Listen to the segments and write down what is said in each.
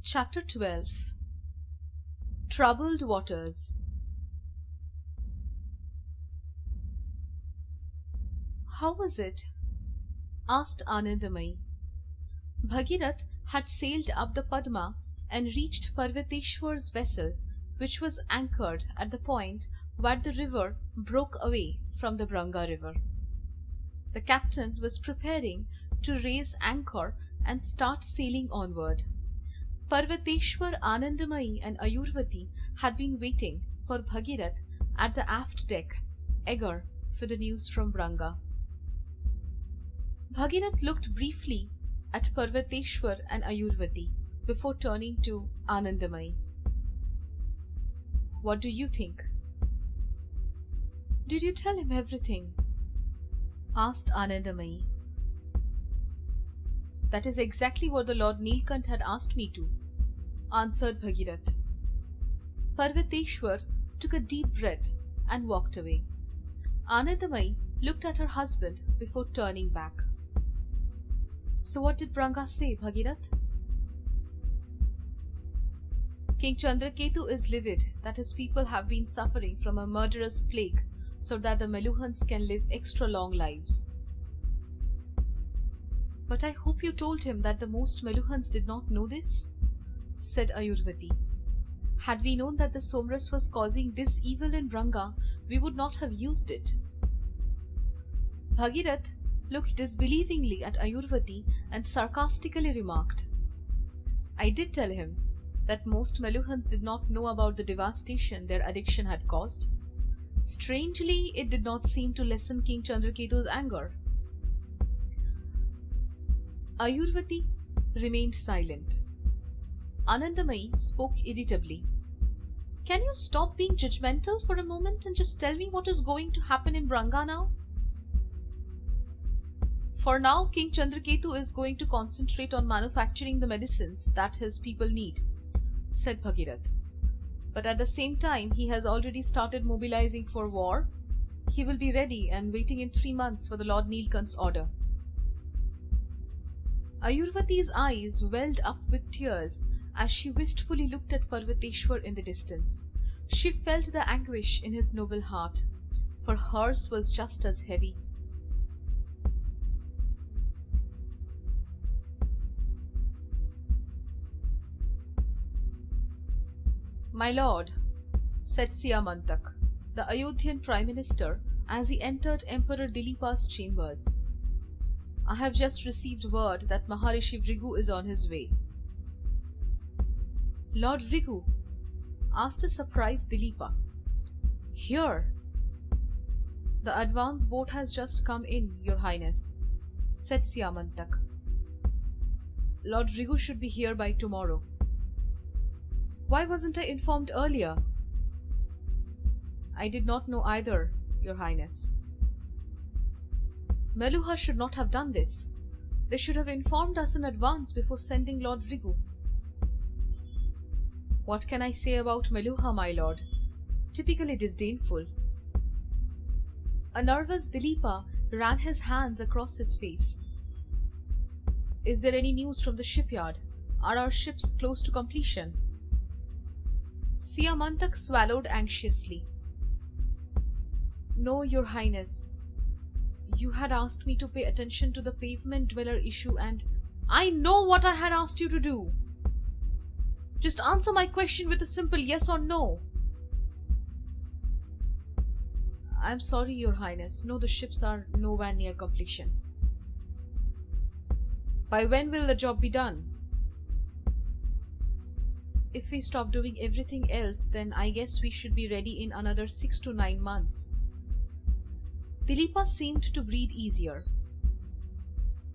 Chapter 12 Troubled Waters. How was it? Asked Anandamayi. Bhagirath had sailed up the Padma and reached Parvateshwar's vessel, which was anchored at the point where the river broke away from the Branga river. The captain was preparing to raise anchor and start sailing onward. Parvateshwar, Anandamayi and Ayurvati had been waiting for Bhagirath at the aft deck, eager for the news from Branga. Bhagirath looked briefly at Parvateshwar and Ayurvati before turning to Anandamayi. What do you think? Did you tell him everything? Asked Anandamayi. That is exactly what the Lord Nilkant had asked me to, answered Bhagirath. Parvateshwar took a deep breath and walked away. Anandamayi looked at her husband before turning back. So what did Branga say, Bhagirath? King Chandraketu is livid that his people have been suffering from a murderous plague so that the Meluhans can live extra long lives. But I hope you told him that the most Meluhans did not know this, said Ayurvati. Had we known that the Somras was causing this evil in Branga, we would not have used it. Bhagirath looked disbelievingly at Ayurvati and sarcastically remarked, I did tell him that most Meluhans did not know about the devastation their addiction had caused. Strangely, it did not seem to lessen King Chandraketu's anger. Ayurvati remained silent. Anandamayi spoke irritably. Can you stop being judgmental for a moment and just tell me what is going to happen in Branga now? For now, King Chandraketu is going to concentrate on manufacturing the medicines that his people need, said Bhagirath. But at the same time, he has already started mobilizing for war. He will be ready and waiting in 3 months for the Lord Nilkant's order. Ayurvati's eyes welled up with tears as she wistfully looked at Parvateshwar in the distance. She felt the anguish in his noble heart, for hers was just as heavy. My lord, said Siamantak, the Ayodhyan Prime Minister, as he entered Emperor Dilipa's chambers. I have just received word that Maharishi Vrigu is on his way. Lord Vrigu? Asked a surprised Dilipa. Here? The advance boat has just come in, Your Highness, said Siamantak. Lord Vrigu should be here by tomorrow. Why wasn't I informed earlier? I did not know either, Your Highness. Meluha should not have done this. They should have informed us in advance before sending Lord Vrigu. What can I say about Meluha, my lord? Typically disdainful. A nervous Dilipa ran his hands across his face. Is there any news from the shipyard? Are our ships close to completion? Siamantak swallowed anxiously. No, Your Highness. You had asked me to pay attention to the pavement dweller issue and I know what I had asked you to do. Just answer my question with a simple yes or no. I'm sorry, Your Highness. No, the ships are nowhere near completion. By when will the job be done? If we stop doing everything else, then I guess we should be ready in another 6 to 9 months. Dilipa seemed to breathe easier.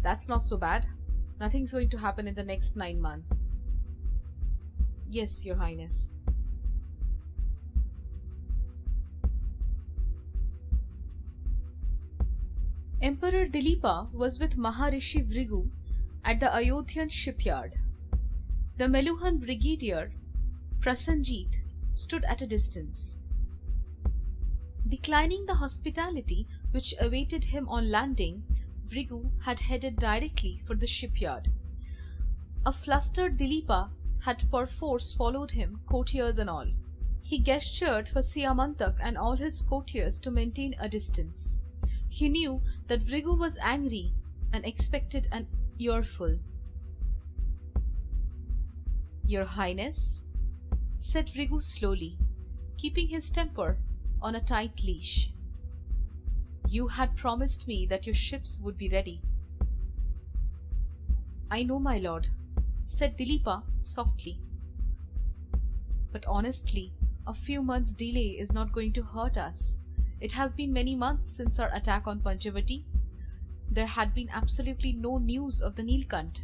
That's not so bad. Nothing's going to happen in the next 9 months. Yes, Your Highness. Emperor Dilipa was with Maharishi Vrigu at the Ayodhyan shipyard. The Meluhan brigadier, Prasenjit, stood at a distance. Declining the hospitality which awaited him on landing, Vrigu had headed directly for the shipyard. A flustered Dilipa had perforce followed him, courtiers and all. He gestured for Siamantak and all his courtiers to maintain a distance. He knew that Vrigu was angry and expected an earful. "Your Highness," said Vrigu slowly, keeping his temper on a tight leash. "You had promised me that your ships would be ready." "I know, my lord," said Dilipa softly. "But honestly, a few months' delay is not going to hurt us. It has been many months since our attack on Panchavati. There had been absolutely no news of the Nilkant.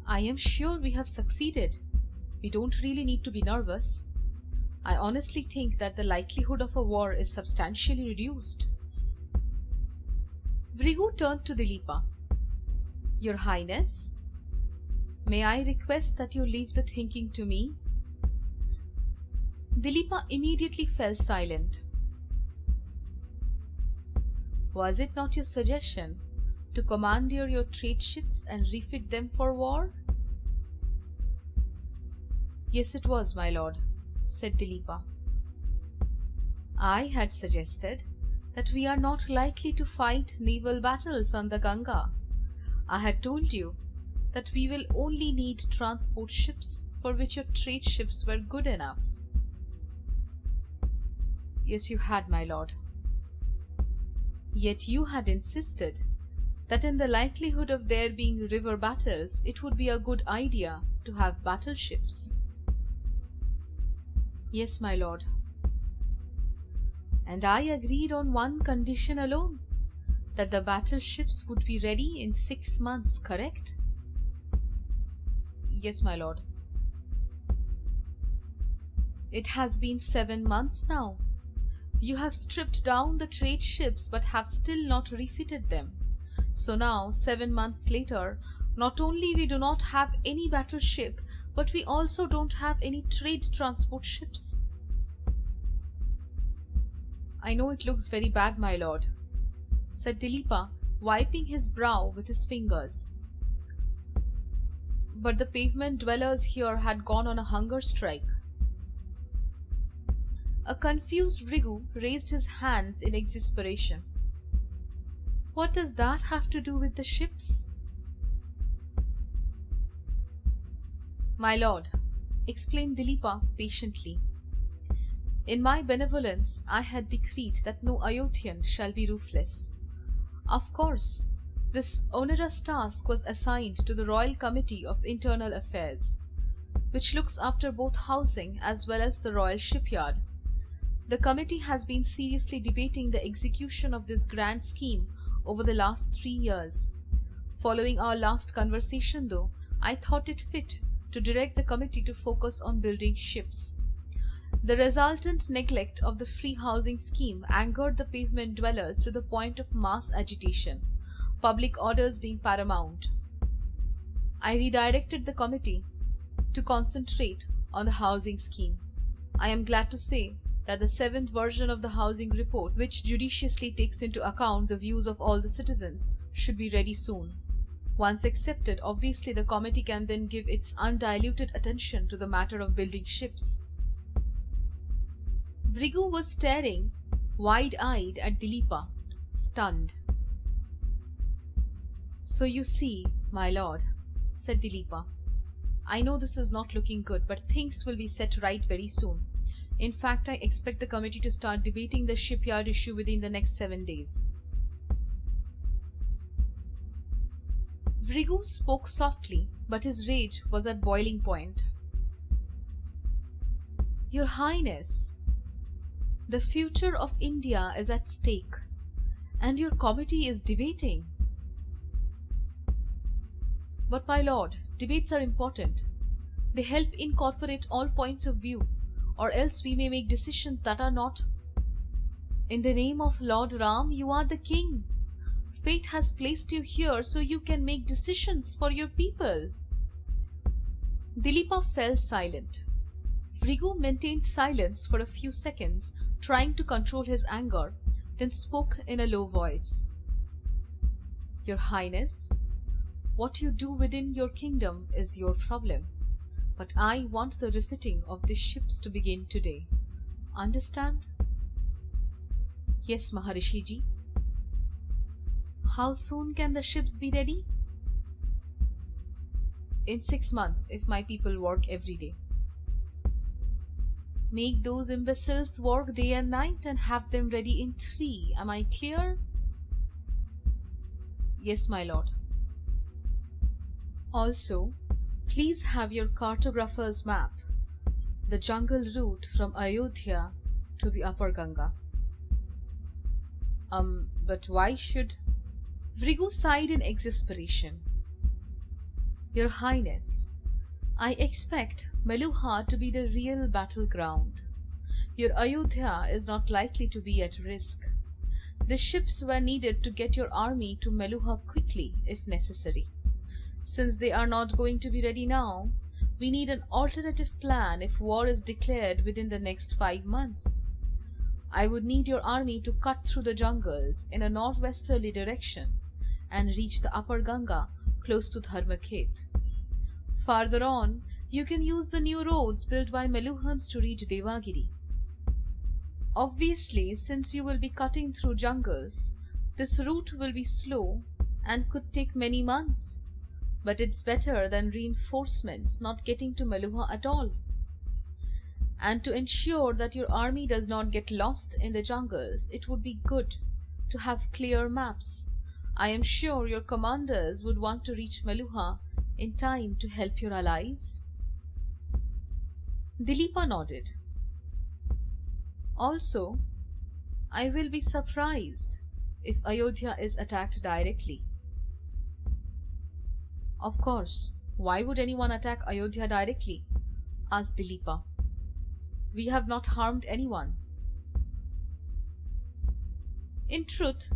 I am sure we have succeeded. We don't really need to be nervous. I honestly think that the likelihood of a war is substantially reduced." Vrigu turned to Dilipa. "Your Highness, may I request that you leave the thinking to me?" Dilipa immediately fell silent. "Was it not your suggestion to commandeer your trade ships and refit them for war?" "Yes, it was, my lord," said Dilipa. "I had suggested that we are not likely to fight naval battles on the Ganga. I had told you that we will only need transport ships for which your trade ships were good enough." "Yes, you had, my lord. Yet you had insisted that in the likelihood of there being river battles, it would be a good idea to have battleships." "Yes, my lord." "And I agreed on one condition alone, that the battleships would be ready in 6 months, correct?" "Yes, my lord." "It has been 7 months now. You have stripped down the trade ships but have still not refitted them. So now, 7 months later, not only we do not have any battleship, but we also don't have any trade transport ships." "I know it looks very bad, my lord," said Dilipa, wiping his brow with his fingers. "But the pavement dwellers here had gone on a hunger strike." A confused Vrigu raised his hands in exasperation. "What does that have to do with the ships?" "My lord," explained Dilipa patiently, "in my benevolence I had decreed that no Ayodhyan shall be roofless. Of course, this onerous task was assigned to the Royal Committee of Internal Affairs, which looks after both housing as well as the royal shipyard. The committee has been seriously debating the execution of this grand scheme over the last 3 years. Following our last conversation, though, I thought it fit to direct the committee to focus on building ships. The resultant neglect of the free housing scheme angered the pavement dwellers to the point of mass agitation, public orders being paramount. I redirected the committee to concentrate on the housing scheme. I am glad to say that the 7th version of the housing report, which judiciously takes into account the views of all the citizens, should be ready soon. Once accepted, obviously the committee can then give its undiluted attention to the matter of building ships." Vrigu was staring wide-eyed at Dilipa, stunned. "So you see, my lord," said Dilipa, "I know this is not looking good, but things will be set right very soon. In fact, I expect the committee to start debating the shipyard issue within the next 7 days." Vrigu spoke softly, but his rage was at boiling point. "Your Highness, the future of India is at stake, and your committee is debating." "But my lord, debates are important. They help incorporate all points of view, or else we may make decisions that are not." "In the name of Lord Ram, you are the king. Fate has placed you here so you can make decisions for your people." Dilipa fell silent. Vrigu maintained silence for a few seconds, trying to control his anger, then spoke in a low voice. "Your Highness, what you do within your kingdom is your problem. but I want the refitting of these ships to begin today. Understand? Yes, Maharishi-ji. How soon can the ships be ready? In 6 months, if my people work every day. Make those imbeciles work day and night and have them ready in 3. Am I clear? Yes, my lord. Also, please have your cartographer's map, the jungle route from Ayodhya to the upper Ganga. But why should... Vrigu sighed in exasperation. Your Highness, I expect Meluha to be the real battleground. Your Ayodhya is not likely to be at risk. The ships were needed to get your army to Meluha quickly, if necessary. Since they are not going to be ready now, we need an alternative plan if war is declared within the next 5 months. I would need your army to cut through the jungles in a northwesterly direction and reach the upper Ganga close to Dharmakhet. Farther on, you can use the new roads built by Meluhans to reach Devagiri. Obviously, since you will be cutting through jungles, this route will be slow and could take many months. But it's better than reinforcements not getting to Meluha at all. And to ensure that your army does not get lost in the jungles, it would be good to have clear maps. I am sure your commanders would want to reach Meluha in time to help your allies. Dilipa nodded. Also, I will be surprised if Ayodhya is attacked directly. Of course, why would anyone attack Ayodhya directly? Asked Dilipa. We have not harmed anyone. In truth,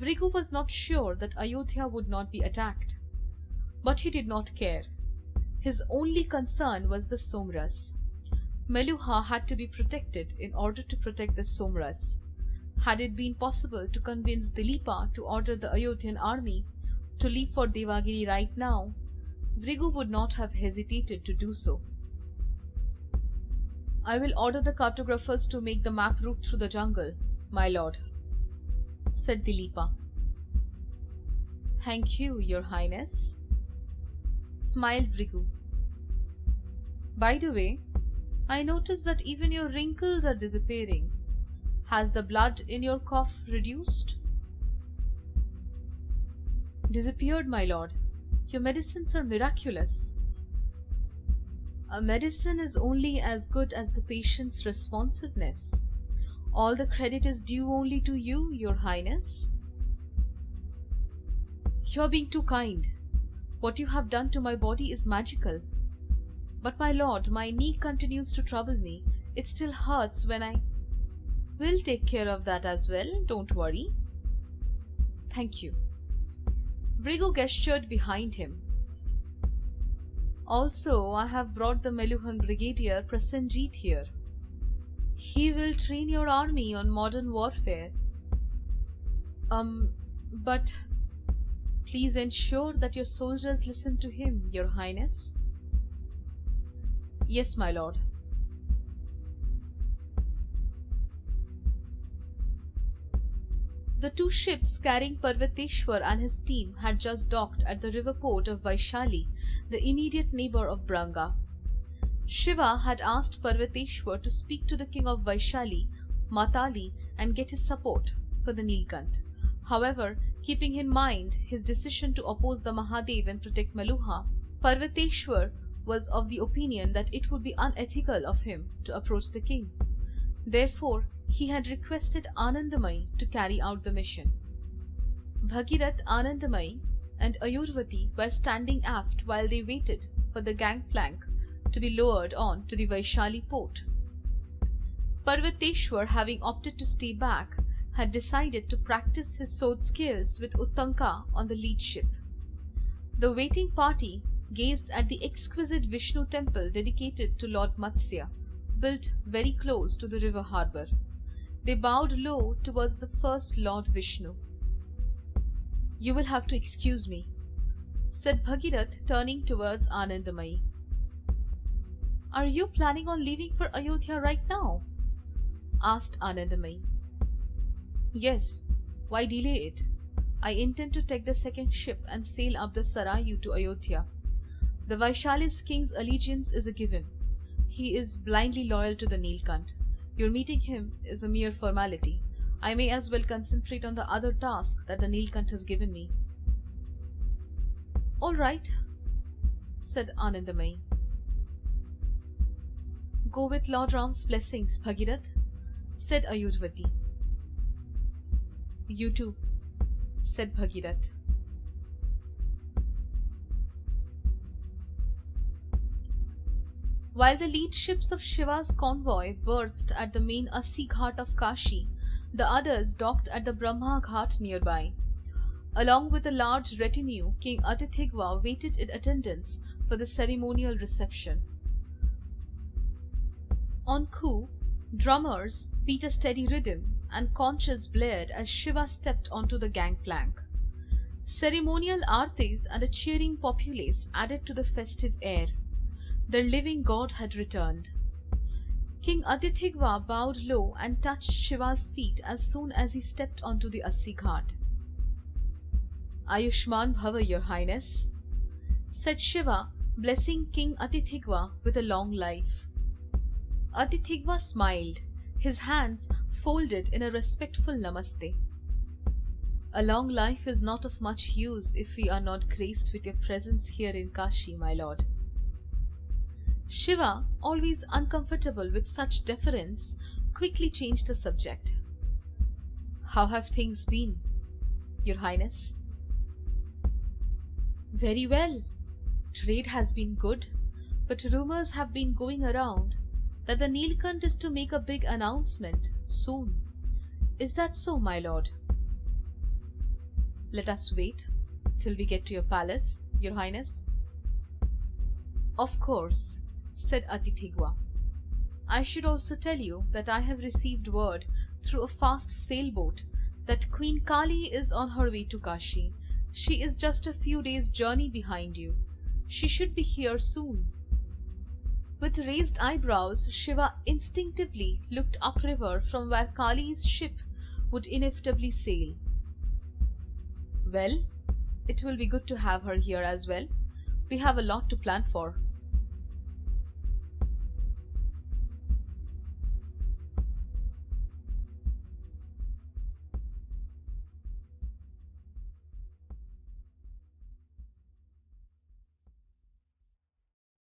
Vrigu was not sure that Ayodhya would not be attacked. But he did not care. His only concern was the Somras. Meluha had to be protected in order to protect the Somras. Had it been possible to convince Dilipa to order the Ayodhyan army to leave for Devagiri right now, Vrigu would not have hesitated to do so. I will order the cartographers to make the map route through the jungle, my lord, said Dilipa. Thank you, your highness, smiled Vrigu. By the way, I notice that even your wrinkles are disappearing. Has the blood in your cough reduced? Disappeared, my lord. Your medicines are miraculous. A medicine is only as good as the patient's responsiveness. All the credit is due only to you, your highness. You're being too kind. What you have done to my body is magical. But my lord, my knee continues to trouble me. It still hurts when I... We'll take care of that as well, don't worry. Thank you. Vrigu gestured behind him. Also, I have brought the Meluhan Brigadier Prasenjit here. He will train your army on modern warfare. But please ensure that your soldiers listen to him, your highness. Yes, my lord. The 2 ships carrying Parvateshwar and his team had just docked at the river port of Vaishali, the immediate neighbor of Branga. Shiva had asked Parvateshwar to speak to the king of Vaishali, Matali, and get his support for the Nilkant. However, keeping in mind his decision to oppose the Mahadev and protect Meluha, Parvateshwar was of the opinion that it would be unethical of him to approach the king. Therefore, he had requested Anandamai to carry out the mission. Bhagirath, Anandamai, and Ayurvati were standing aft while they waited for the gangplank to be lowered on to the Vaishali port. Parvateshwar, having opted to stay back, had decided to practice his sword skills with Uttanka on the lead ship. The waiting party gazed at the exquisite Vishnu temple dedicated to Lord Matsya, built very close to the river harbour. They bowed low towards the first Lord Vishnu. You will have to excuse me, said Bhagirath, turning towards Anandamayi. Are you planning on leaving for Ayodhya right now? Asked Anandamayi. Yes, why delay it? I intend to take the second ship and sail up the Sarayu to Ayodhya. The Vaishalis king's allegiance is a given. He is blindly loyal to the Nilkant. Your meeting him is a mere formality. I may as well concentrate on the other task that the Nilkant has given me. All right, said Anandamayi. Go with Lord Ram's blessings, Bhagirath, said Ayodhvati. You too, said Bhagirath. While the lead ships of Shiva's convoy berthed at the main Assi Ghat of Kashi, the others docked at the Brahma Ghat nearby. Along with a large retinue, King Adithigva waited in attendance for the ceremonial reception. On Ku, drummers beat a steady rhythm and conches blared as Shiva stepped onto the gangplank. Ceremonial artis and a cheering populace added to the festive air. The living god had returned. King Adithigva bowed low and touched Shiva's feet as soon as he stepped onto the Assi Ghat. Ayushman Bhava, Your Highness, said Shiva, blessing King Adithigva with a long life. Adithigva smiled, his hands folded in a respectful namaste. A long life is not of much use if we are not graced with your presence here in Kashi, my lord. Shiva, always uncomfortable with such deference, quickly changed the subject. How have things been, Your Highness? Very well. Trade has been good, but rumors have been going around that the Nilkant is to make a big announcement soon. Is that so, my lord? Let us wait till we get to your palace, Your Highness. Of course, said Adithigva. I should also tell you that I have received word through a fast sailboat that Queen Kali is on her way to Kashi. She is just a few days' journey behind you. She should be here soon. With raised eyebrows, Shiva instinctively looked upriver from where Kali's ship would inevitably sail. Well, it will be good to have her here as well. We have a lot to plan for.